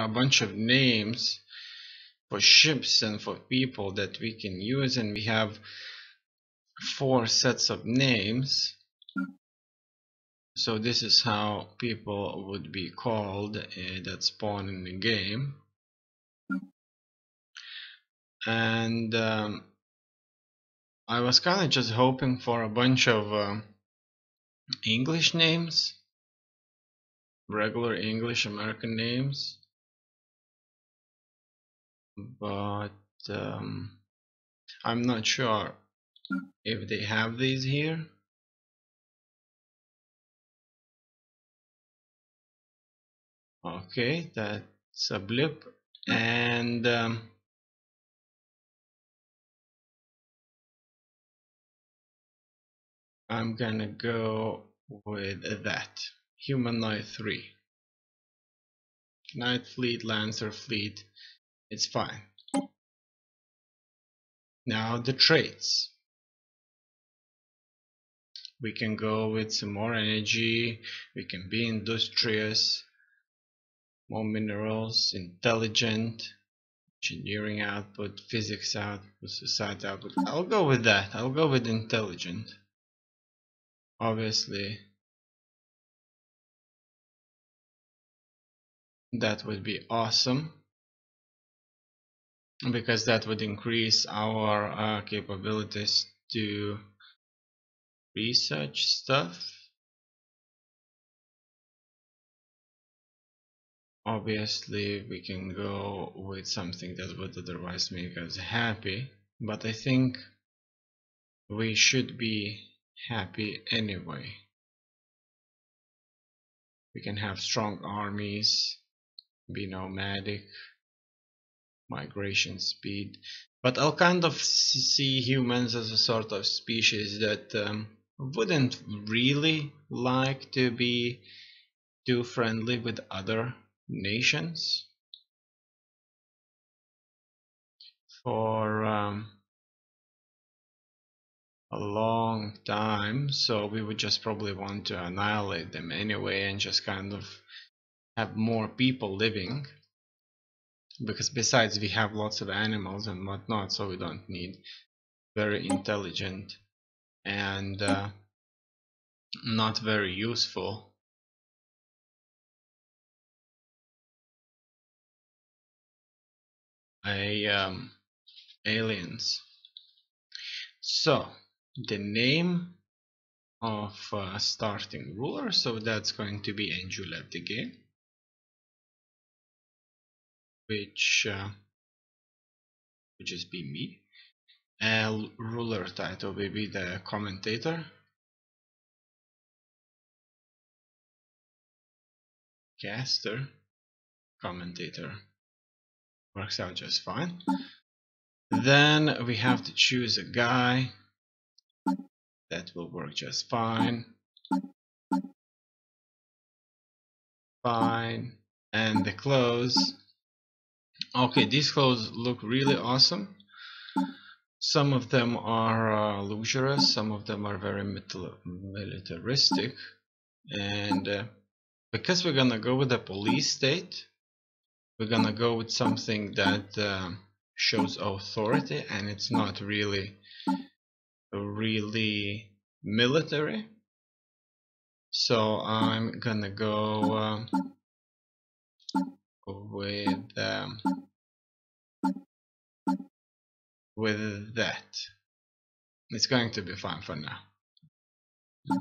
a bunch of names for ships and for people that we can use, and we have 4 sets of names. So this is how people would be called that spawn in the game. And I was kind of just hoping for a bunch of English names, regular English American names, but I'm not sure if they have these here. Okay, that's a blip, and I'm gonna go with that. Humanoid 3. Knight Fleet, Lancer Fleet, it's fine. Now the traits. We can go with some more energy, we can be industrious, more minerals, intelligent, engineering output, physics output, society output. I'll go with that. I'll go with intelligent. Obviously, that would be awesome, because that would increase our capabilities to research stuff. Obviously, we can go with something that would otherwise make us happy, but I think we should be happy anyway. We can have strong armies, be nomadic, migration speed, but I'll kind of see humans as a sort of species that wouldn't really like to be too friendly with other nations for a long time, so we would just probably want to annihilate them anyway and just kind of have more people living, because besides we have lots of animals and whatnot, so we don't need very intelligent and not very useful aliens. So the name of starting ruler, so that's going to be AndYouLeftTheGame, which would just be me. Ruler title will be the commentator. Caster, commentator, works out just fine. Then we have to choose a guy. That will work just fine. Fine. And the clothes. Okay, these clothes look really awesome. Some of them are luxurious, some of them are very militaristic. And because we're gonna go with a police state, we're gonna go with something that shows authority, and it's not really military. So I'm gonna go with that. It's going to be fine for now.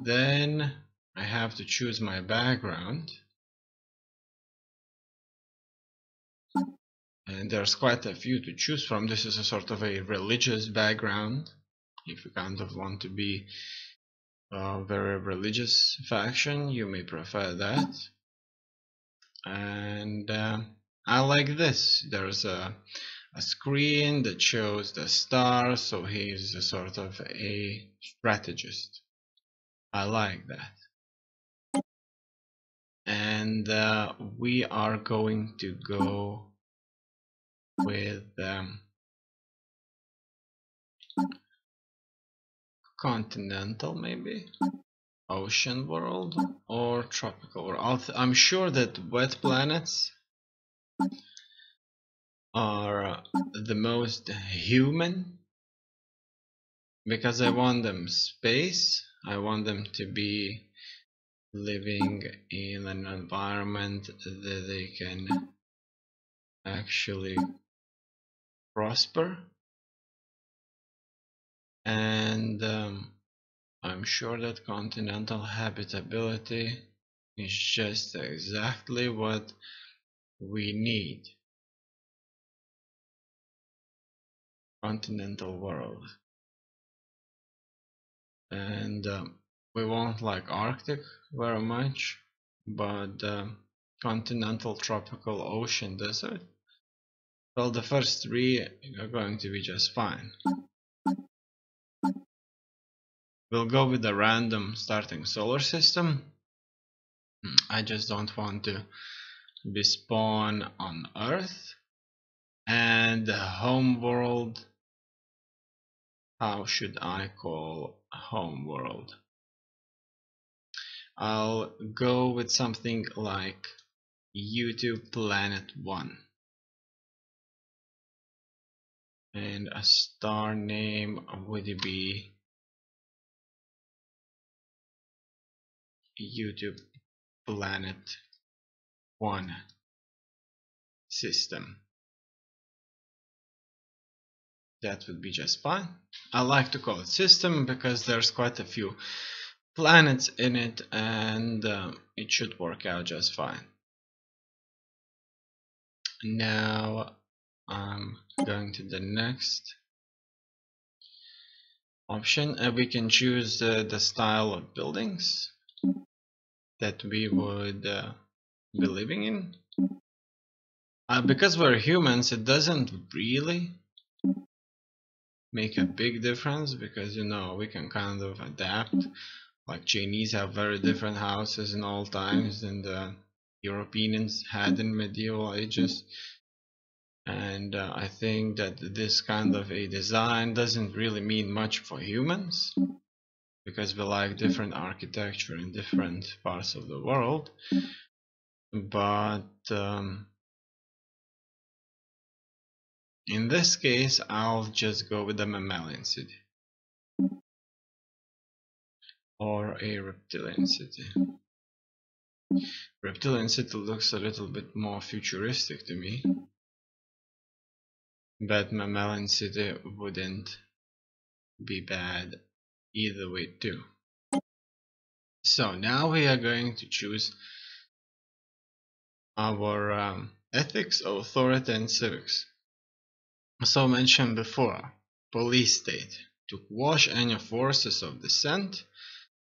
Then I have to choose my background, and there's quite a few to choose from. This is a sort of a religious background, if you kind of want to be a very religious faction, you may prefer that. And I like this. There's a screen that shows the stars, so he's a sort of a strategist. I like that. And we are going to go with continental, maybe ocean world or tropical world. I'm sure that wet planets are the most human, because I want them space. I want them to be living in an environment that they can actually prosper. And I'm sure that continental habitability is just exactly what we need. Continental world. And we won't like Arctic very much, but continental tropical ocean desert, well, the first three are going to be just fine. We'll go with the random starting solar system. I just don't want to be spawn on Earth. And the home world, how should I call home world? I'll go with something like YouTube Planet 1. And a star name would be YouTube Planet 1 system. That would be just fine. I like to call it system because there's quite a few planets in it, and it should work out just fine. Now I'm going to the next option. We can choose the style of buildings that we would be living in. Because we're humans, it doesn't really make a big difference, because we can kind of adapt. Like Chinese have very different houses in all times than the Europeans had in medieval ages, and I think that this kind of a design doesn't really mean much for humans, because we like different architecture in different parts of the world. But in this case, I'll just go with the mammalian city or a reptilian city. Reptilian city looks a little bit more futuristic to me, but mammalian city wouldn't be bad either way too. So now we are going to choose our ethics, authority, and civics. So mentioned before, police state. To quash any forces of dissent,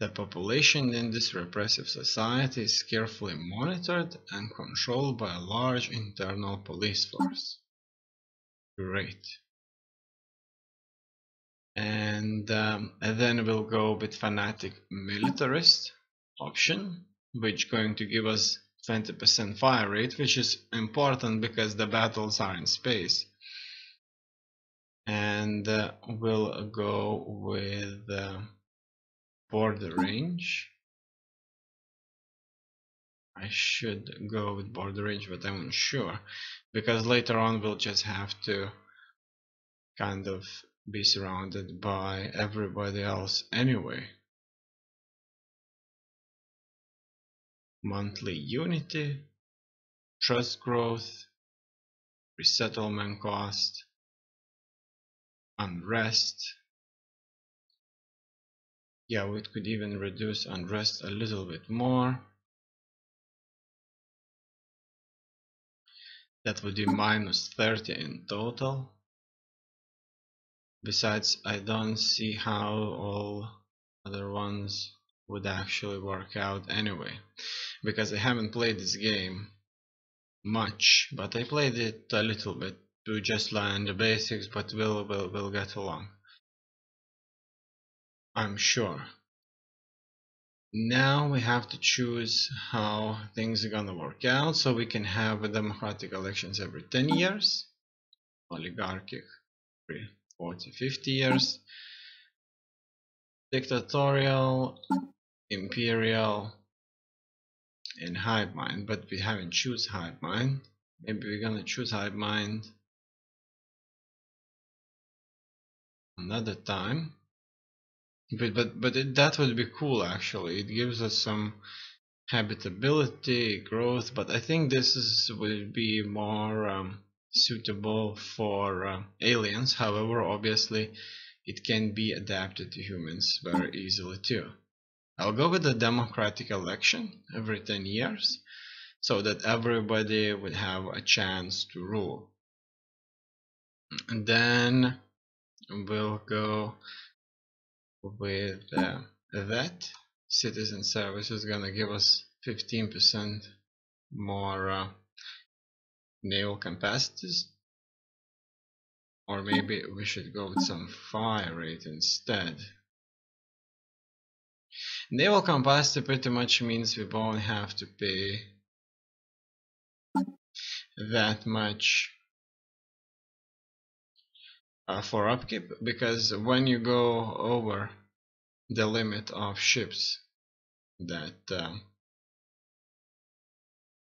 the population in this repressive society is carefully monitored and controlled by a large internal police force. Great. And then we'll go with fanatic militarist option, which going to give us 20% fire rate, which is important because the battles are in space. And we'll go with border range. I should go with border range, but I'm unsure, because later on we'll just have to kind of be surrounded by everybody else anyway. Monthly unity, trust growth, resettlement cost, unrest. Yeah, we could even reduce unrest a little bit more. That would be minus 30 in total. Besides, I don't see how all other ones would actually work out anyway, because I haven't played this game much, but I played it a little bit to just learn the basics, but we'll get along, I'm sure. Now we have to choose how things are gonna work out, so we can have democratic elections every 10 years, oligarchic every 40-50 years, dictatorial, imperial, and hive mind. But we haven't choose hive mind. Maybe we're gonna choose hive mind another time. But that would be cool actually. It gives us some habitability, growth, but I think will be more suitable for aliens. However, obviously, it can be adapted to humans very easily too. I'll go with the democratic election every 10 years so that everybody would have a chance to rule. And then we'll go with that. Citizen service is gonna give us 15% more naval capacities, or maybe we should go with some fire rate instead. Naval capacity pretty much means we won't have to pay that much for upkeep, because when you go over the limit of ships that